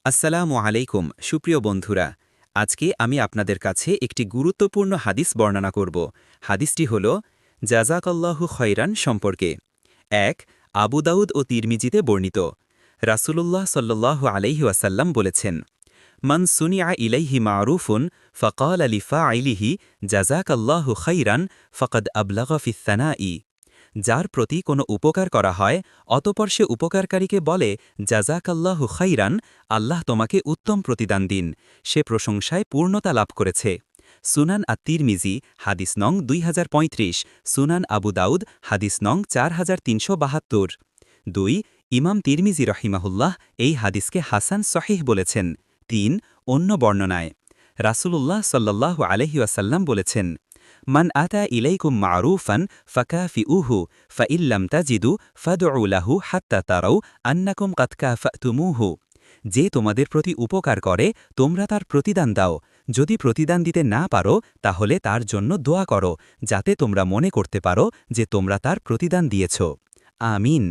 আসসালামু আলাইকুম সুপ্রিয় বন্ধুরা। আজকে আমি আপনাদের কাছে একটি গুরুত্বপূর্ণ হাদিস বর্ণনা করব। হাদিসটি হল জাযাকাল্লাহু খয়রান সম্পর্কে। ১ আবু দাউদ ও তিরমিজিতে বর্ণিত। রাসূলুল্লাহ সাল্লাল্লাহু আলাইহি ওয়াসাল্লাম বলেছেন, মান সুনিআ ইলাইহি মা'রুফুন ফাকাল লিফাইলিহি জাযাকাল্লাহু খয়রান ফাকাদ আবলাগা ফিস সানাই। যার প্রতি কোনো উপকার করা হয় অতপর সে উপকারকারীকে বলে জাযাকাল্লাহু খাইরান, আল্লাহ তোমাকে উত্তম প্রতিদান দিন, সে প্রশংসায় পূর্ণতা লাভ করেছে। সুনান তিরমিজি হাদিস নং 2035, সুনান আবু দাউদ হাদিস নং 4372। ২ ইমাম তিরমিজি রহিমাহুল্লাহ এই হাদিসকে হাসান সহিহ বলেছেন। ৩ অন্য বর্ণনায় রাসূলুল্লাহ সাল্লাল্লাহু আলাইহি ওয়াসাল্লাম বলেছেন, মান আতা ইলাইকুম মা'রুফান ফাকাফিউহু ফাইল্লাম তাজিদু ফাদউ লাহু হাত্তা তারাউ আন্নাকুম কাদ কাফাতুমুহু। যে তোমাদের প্রতি উপকার করে তোমরা তার প্রতিদান দাও, যদি প্রতিদান দিতে না পারো তাহলে তার জন্য দোয়া করো, যাতে তোমরা মনে করতে পারো যে তোমরা তার প্রতিদান দিয়েছ। আমিন।